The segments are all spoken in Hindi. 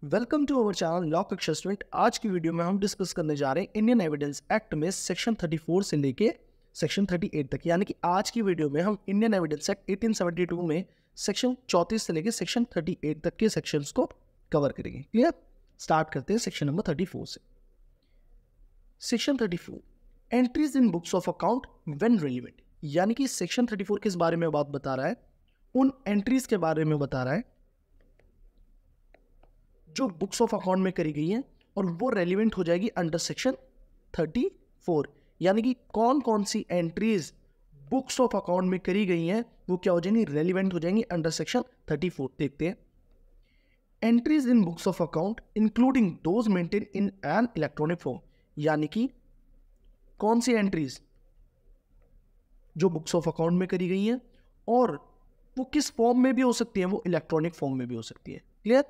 Welcome to our channel law कक्षा स्टूडेंट। आज की वीडियो में हम डिस्कस करने जा रहे हैं इंडियन एविडेंस एक्ट में सेक्शन 34 से लेके सेक्शन 38 तक। यानी कि आज की वीडियो में हम इंडियन एविडेंस एक्ट 1872 में सेक्शन 34 से लेके सेक्शन 38 तक के सेक्शंस को कवर करेंगे। क्लियर? स्टार्ट करते हैं सेक्शन नंबर 34 से। Section 34, entries in books of account when relevant. यानी कि सेक्शन 34 किस बारे में बात बता रहा है? उन एंट्रीज के बारे में बता रहा है जो बुक्स ऑफ अकाउंट में करी गई है और वो रेलिवेंट हो जाएगी अंडर सेक्शन 34। यानी कि कौन कौन सी एंट्रीज बुक्स ऑफ अकाउंट में करी गई हैं वो क्या हो जाएंगी? रेलिवेंट हो जाएंगी अंडर सेक्शन 34। देखते हैं। Entries in books of account including those maintain in an electronic form. यानी कि कौन सी एंट्रीज जो बुक्स ऑफ अकाउंट में करी गई हैं और वो किस फॉर्म में भी हो सकती है, वो इलेक्ट्रॉनिक फॉर्म में भी हो सकती है। क्लियर?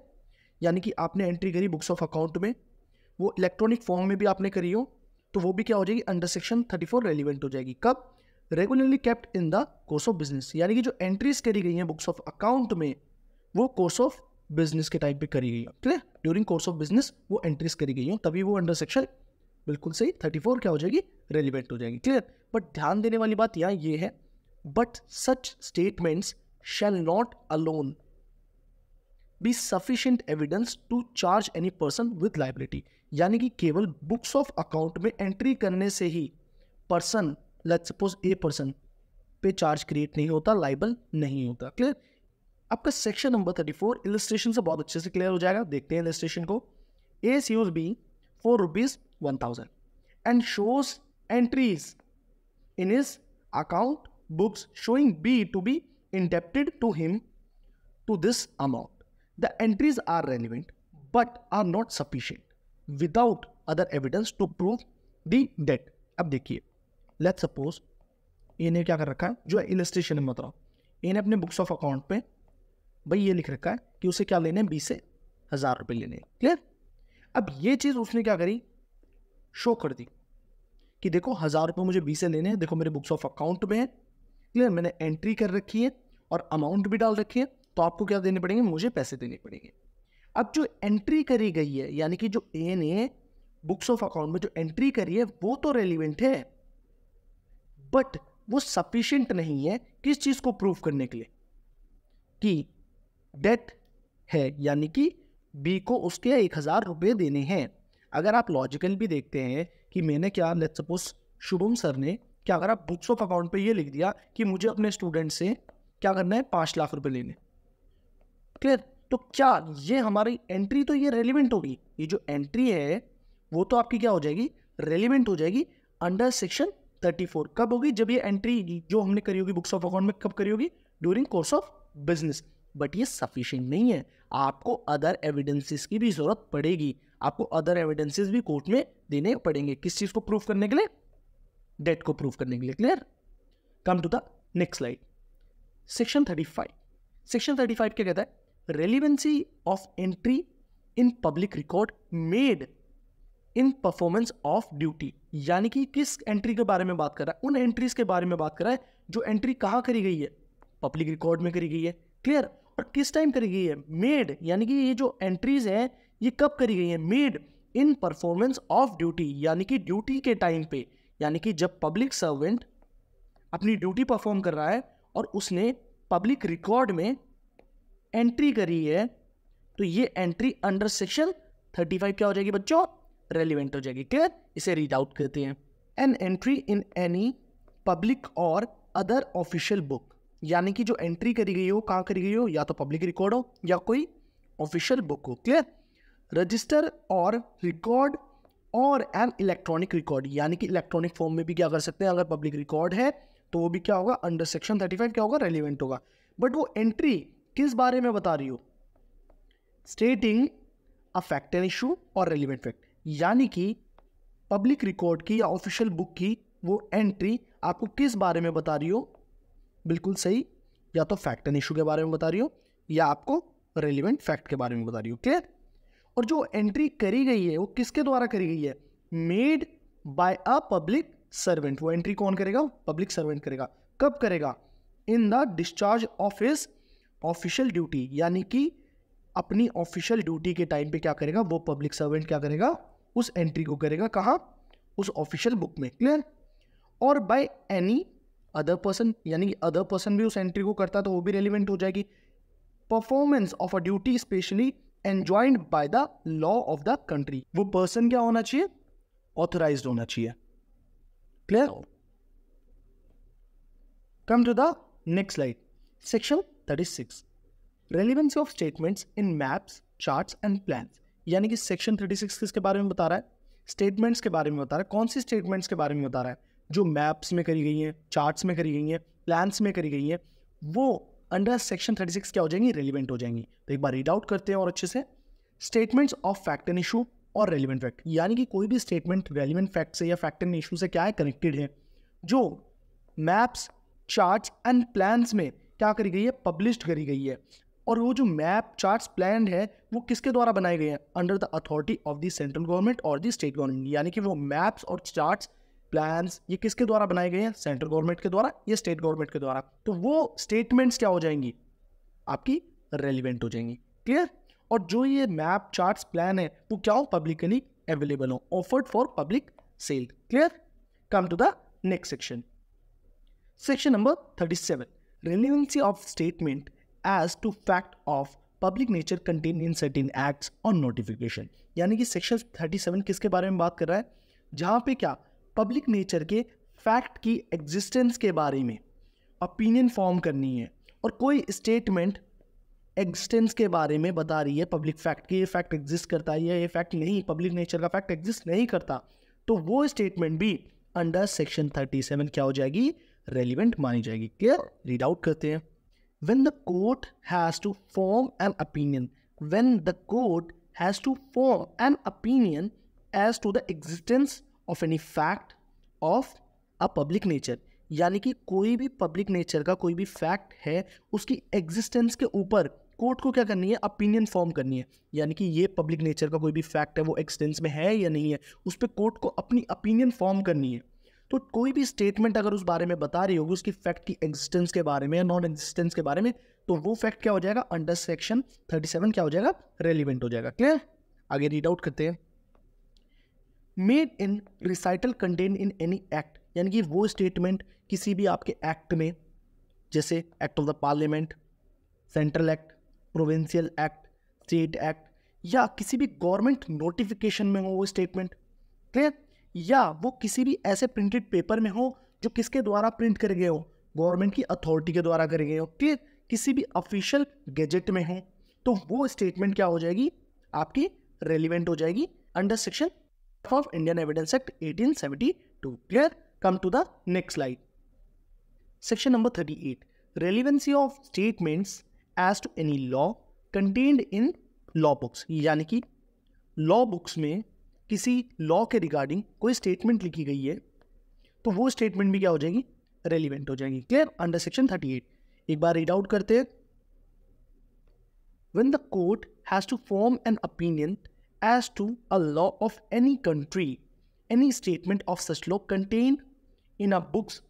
यानी कि आपने एंट्री करी बुक्स ऑफ अकाउंट में, वो इलेक्ट्रॉनिक फॉर्म में भी आपने करी हो तो वो भी क्या हो जाएगी? अंडर सेक्शन 34 रेलिवेंट हो जाएगी। कब? Regularly kept in the course of business. यानी कि जो एंट्रीज करी गई हैं बुक्स ऑफ अकाउंट में वो कोर्स ऑफ बिजनेस के टाइम पे करी गई है। Clear? During course of business वो एंट्रीज करी गई हो तभी वो अंडर सेक्शन बिल्कुल सही 34 क्या हो जाएगी? रेलिवेंट हो जाएगी। क्लियर? बट ध्यान देने वाली बात यहाँ ये है, but such statements shall not alone be sufficient evidence to charge any person with liability. यानी कि केवल बुक्स ऑफ अकाउंट में एंट्री करने से ही person, let's suppose a person पे चार्ज क्रिएट नहीं होता, लाइबल नहीं होता। क्लियर? आपका सेक्शन नंबर 34 इलस्ट्रेशन से बहुत अच्छे से क्लियर हो जाएगा। देखते हैं इलस्ट्रेशन को। ए seize B ₹4,1000 and shows entries in his account books showing B to be indebted to him to this amount. The entries are relevant but are not sufficient without other evidence to prove the debt. अब देखिए, let's suppose ए ने क्या कर रखा है, जो इलस्ट्रेशन में बता रहा हूं, ए ने अपने बुक्स ऑफ अकाउंट पे भाई ये लिख रखा है कि उसे क्या लेने हैं? 20 से 1000 रुपए लेने हैं। क्लियर? अब ये चीज उसने क्या करी? शो कर दी कि देखो 1000 रुपये मुझे 20 से लेने हैं, देखो मेरे बुक्स ऑफ अकाउंट में है। क्लियर? मैंने एंट्री कर रखी है और अमाउंट भी डाल रखी है, तो आपको क्या देने पड़ेंगे? मुझे पैसे देने पड़ेंगे। अब जो एंट्री करी गई है, यानी कि जो ए ने बुक्स ऑफ अकाउंट में जो एंट्री करी है वो तो रेलिवेंट है, बट वो सफिशिएंट नहीं है किस चीज को प्रूव करने के लिए कि डेट है, यानी कि बी को उसके 1000 रुपये देने हैं। अगर आप लॉजिकल भी देखते हैं कि मैंने क्या, लेट्स सपोज शुभम सर ने क्या करा, बुक्स ऑफ अकाउंट पे ये लिख दिया कि मुझे अपने स्टूडेंट से क्या करना है? 5 लाख रुपए लेने। क्लियर? तो क्या ये हमारी एंट्री तो ये रेलिवेंट होगी? ये जो एंट्री है वो तो आपकी क्या हो जाएगी? रेलिवेंट हो जाएगी अंडर सेक्शन 34। कब होगी? जब ये एंट्री जो हमने करी होगी बुक्स ऑफ अकाउंट में, कब करी होगी? During course of business. But ये सफिशिएंट नहीं है, आपको अदर एविडेंसेस की भी जरूरत पड़ेगी। आपको अदर एविडेंसेस भी कोर्ट में देने पड़ेंगे। किस चीज को प्रूफ करने के लिए? डेट को प्रूफ करने के लिए। Clear? Come to the next slide. Section 35। Section 35 क्या कहता है? Relevancy of entry in public record made in performance of duty. यानी कि किस एंट्री के बारे में बात कर रहा है? उन एंट्रीज के बारे में बात कर रहा है जो एंट्री कहाँ करी गई है? पब्लिक रिकॉर्ड में करी गई है। क्लियर? और किस टाइम करी गई है? मेड, यानी कि ये जो एंट्रीज है ये कब करी गई है? Made in performance of duty, यानी कि ड्यूटी के टाइम पे। यानी कि जब पब्लिक सर्वेंट अपनी ड्यूटी परफॉर्म कर रहा है और उसने पब्लिक रिकॉर्ड में एंट्री करी है तो ये एंट्री अंडर सेक्शन 35 क्या हो जाएगी बच्चों? रेलिवेंट हो जाएगी। क्लियर? इसे रीड आउट करते हैं। An entry in any public और अदर ऑफिशियल बुक। यानी कि जो एंट्री करी गई हो, कहाँ करी गई हो? या तो पब्लिक रिकॉर्ड हो या कोई ऑफिशियल बुक हो। क्लियर? रजिस्टर और रिकॉर्ड और एन इलेक्ट्रॉनिक रिकॉर्ड, यानी कि इलेक्ट्रॉनिक फॉर्म में भी क्या कर सकते हैं? अगर पब्लिक रिकॉर्ड है तो वो भी क्या होगा? अंडर सेक्शन 35 क्या होगा? रेलिवेंट होगा। बट वो एंट्री किस बारे में बता रही हो? स्टेटिंग अ फैक्ट एंड इशू और रेलिवेंट फैक्ट। यानी कि पब्लिक रिकॉर्ड की या ऑफिशियल बुक की वो एंट्री आपको किस बारे में बता रही हो? बिल्कुल सही, या तो फैक्ट एंड इशू के बारे में बता रही हो या आपको रेलिवेंट फैक्ट के बारे में बता रही हो। क्लियर? और जो एंट्री करी गई है वो किसके द्वारा करी गई है? Made by a public servant. वो एंट्री कौन करेगा? पब्लिक सर्वेंट करेगा। कब करेगा? In the discharge of his official duty, यानी कि अपनी ऑफिशियल ड्यूटी के टाइम पे क्या करेगा, वो पब्लिक सर्वेंट क्या करेगा, उस एंट्री को करेगा कहाँ, उस ऑफिशियल बुक में। क्लियर। और बाय एनी अदर पर्सन, यानी कि अदर पर्सन भी उस एंट्री को करता है तो वो भी रेलिवेंट हो जाएगी। Performance of a duty specially enjoined by the law of the country, वो पर्सन क्या होना चाहिए, ऑथराइज्ड होना चाहिए। Clear. Come to the next slide, section 36, relevancy of statements in maps, charts and plans. यानी कि सेक्शन 36 किसके बारे में बता रहा है, स्टेटमेंट्स के बारे में बता रहा है। कौन सी स्टेटमेंट्स के बारे में बता रहा है, जो मैप्स में करी गई हैं, चार्ट्स में करी गई हैं, प्लान्स में करी गई हैं, वो अंडर सेक्शन 36 क्या हो जाएंगी, रेलिवेंट हो जाएंगी। तो एक बार रीड आउट करते हैं और अच्छे से। Statements of fact and issue और रेलिवेंट फैक्ट, यानी कि कोई भी स्टेटमेंट रेलिवेंट फैक्ट से या फैक्ट एंड इशू से क्या है, कनेक्टेड है, जो मैप्स, चार्ट्स एंड प्लान्स में क्या करी गई है, पब्लिश्ड करी गई है। और वो जो मैप, चार्ट्स, प्लान है वो किसके द्वारा बनाए गए हैं, under the authority of the central government और द स्टेट गवर्नमेंट। यानी कि वो मैप्स और चार्ट्स, प्लान्स ये किसके द्वारा बनाए गए हैं, सेंट्रल गवर्नमेंट के द्वारा या स्टेट गवर्नमेंट के द्वारा। तो वो स्टेटमेंट्स क्या हो जाएंगी, आपकी रेलिवेंट हो जाएंगी। क्लियर। और जो ये मैप, चार्ट्स, प्लान है वो क्या हो, पब्लिकली अवेलेबल हो, offered for public sale. Clear. Come to the next section, section number 37, relevancy of statement as to fact of public nature contained in certain acts or notification। यानी कि सेक्शन 37 किसके बारे में बात कर रहा है, जहां पे क्या पब्लिक नेचर के फैक्ट की एग्जिस्टेंस के बारे में ओपिनियन फॉर्म करनी है, और कोई स्टेटमेंट एग्जिस्टेंस के बारे में बता रही है पब्लिक फैक्ट की, ये फैक्ट एग्जिस्ट करता है या ये फैक्ट नहीं, पब्लिक नेचर का फैक्ट एग्जिस्ट नहीं करता, तो वो स्टेटमेंट भी अंडर सेक्शन 37 क्या हो जाएगी, रेलिवेंट मानी जाएगी। क्लियर। रीड आउट करते हैं। When the court has to form an opinion, when the court has to form an opinion as to the existence of any fact of a public nature, यानी कि कोई भी पब्लिक नेचर का कोई भी फैक्ट है, उसकी एग्जिस्टेंस के ऊपर कोर्ट को क्या करनी है, ओपिनियन फॉर्म करनी है। यानी कि ये पब्लिक नेचर का कोई भी फैक्ट है वो एग्जिस्टेंस में है या नहीं है, उस पर कोर्ट को अपनी ओपिनियन फॉर्म करनी है। तो कोई भी स्टेटमेंट अगर उस बारे में बता रही होगी, उसकी फैक्ट की एग्जिस्टेंस के बारे में या नॉन एग्जिस्टेंस के बारे में, तो वो फैक्ट क्या हो जाएगा, अंडर सेक्शन 37 क्या हो जाएगा, रेलिवेंट हो जाएगा। क्लियर। आगे रीड आउट करते हैं। Made in recital contain in any act, यानी कि वो स्टेटमेंट किसी भी आपके एक्ट में, जैसे act of the parliament, central act, provincial act, state act, या किसी भी गवर्नमेंट नोटिफिकेशन में हो वो स्टेटमेंट। क्लियर। या वो किसी भी ऐसे प्रिंटेड पेपर में हो जो किसके द्वारा प्रिंट करे गए हो, गवर्नमेंट की अथॉरिटी के द्वारा करे गए हो। क्लियर। किसी भी ऑफिशियल गैजेट में है, तो वो स्टेटमेंट क्या हो जाएगी, आपकी रेलिवेंट हो जाएगी under section of Indian Evidence Act 1872। Clear. Come to the next slide, section number 38, relevancy of statements as to any law contained in law books. यानी कि लॉ बुक्स में किसी लॉ के रिगार्डिंग कोई स्टेटमेंट लिखी गई है, तो वो स्टेटमेंट भी क्या हो जाएगी, रेलिवेंट हो जाएगी। क्लियर। अंडर सेक्शन 38, एक बार रीड आउट करते हैं। When the court has to form an opinion as to a law of any country, any statement of such law contained in a books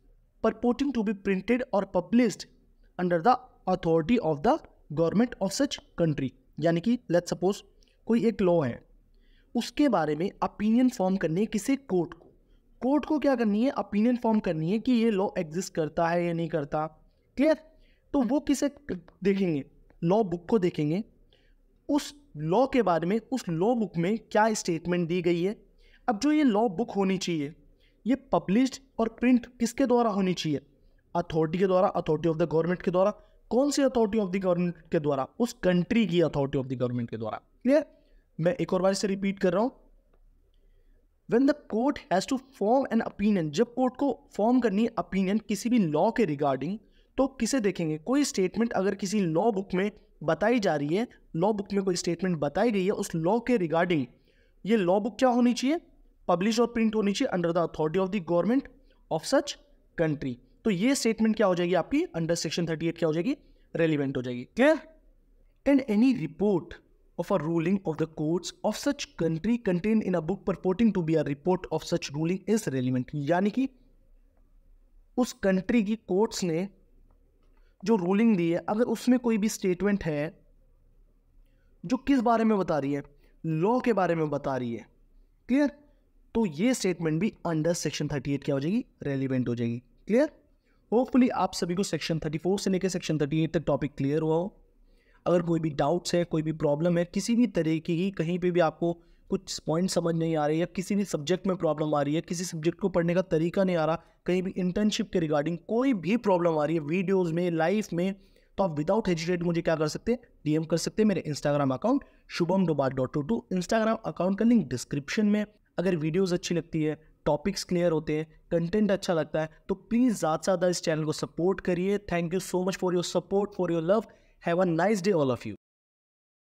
purporting to be printed or published under the authority of the government of such country। यानी कि let's suppose कोई एक लॉ है, उसके बारे में ओपिनियन फॉर्म करनी है किसी कोर्ट को, कोर्ट को क्या करनी है, ओपिनियन फॉर्म करनी है कि ये लॉ एग्जिस्ट करता है या नहीं करता। क्लियर। तो वो किसे देखेंगे, लॉ बुक को देखेंगे, उस लॉ के बारे में, उस लॉ बुक में क्या स्टेटमेंट दी गई है। अब जो ये लॉ बुक होनी चाहिए, ये पब्लिश्ड और प्रिंट किसके द्वारा होनी चाहिए, अथॉरिटी के द्वारा, अथॉरिटी ऑफ द गवर्नमेंट के द्वारा। कौन सी अथॉरिटी ऑफ द गवर्नमेंट के द्वारा, उस कंट्री की अथॉरिटी ऑफ द गवर्नमेंट के द्वारा। क्लियर। मैं एक और बार से रिपीट कर रहा हूं। When the court has to form an opinion, जब कोर्ट को फॉर्म करनी है ओपिनियन किसी भी लॉ के रिगार्डिंग, तो किसे देखेंगे, कोई स्टेटमेंट अगर किसी लॉ बुक में बताई जा रही है, लॉ बुक में कोई स्टेटमेंट बताई गई है उस लॉ के रिगार्डिंग, ये लॉ बुक क्या होनी चाहिए, पब्लिश और प्रिंट होनी चाहिए under the authority of the government of such country. तो ये स्टेटमेंट क्या हो जाएगी आपकी, अंडर सेक्शन 38 क्या हो जाएगी, रेलिवेंट हो जाएगी। Clear. And any report of a ruling of the courts of such country contained in a book purporting to be a report of such ruling is relevant। यानी कि उस कंट्री की कोर्ट्स ने जो रूलिंग दी है, अगर उसमें कोई भी स्टेटमेंट है जो किस बारे में बता रही है, लॉ के बारे में बता रही है। क्लियर? तो ये स्टेटमेंट भी अंडर सेक्शन 38 क्या हो जाएगी, रेलिवेंट हो जाएगी। क्लियर? होपफुली आप सभी को सेक्शन 34 से लेकर सेक्शन 38 तक टॉपिक क्लियर हुआ हो। अगर कोई भी डाउट्स है, कोई भी प्रॉब्लम है, किसी भी तरह की कहीं पे भी आपको कुछ पॉइंट समझ नहीं आ रही है, किसी भी सब्जेक्ट में प्रॉब्लम आ रही है, किसी सब्जेक्ट को पढ़ने का तरीका नहीं आ रहा, कहीं भी इंटर्नशिप के रिगार्डिंग कोई भी प्रॉब्लम आ रही है वीडियोज़ में, लाइफ में, तो आप विदाउट हेजिटेट मुझे क्या कर सकते हैं, डीएम कर सकते हैं मेरे Instagram account shubham.22 Instagram account का लिंक डिस्क्रिप्शन में। अगर वीडियोज़ अच्छी लगती है, टॉपिक्स क्लियर होते हैं, कंटेंट अच्छा लगता है, तो प्लीज़ ज़्यादा से ज़्यादा इस चैनल को सपोर्ट करिए। Thank you so much for your support, for your love. Have a nice day all of you.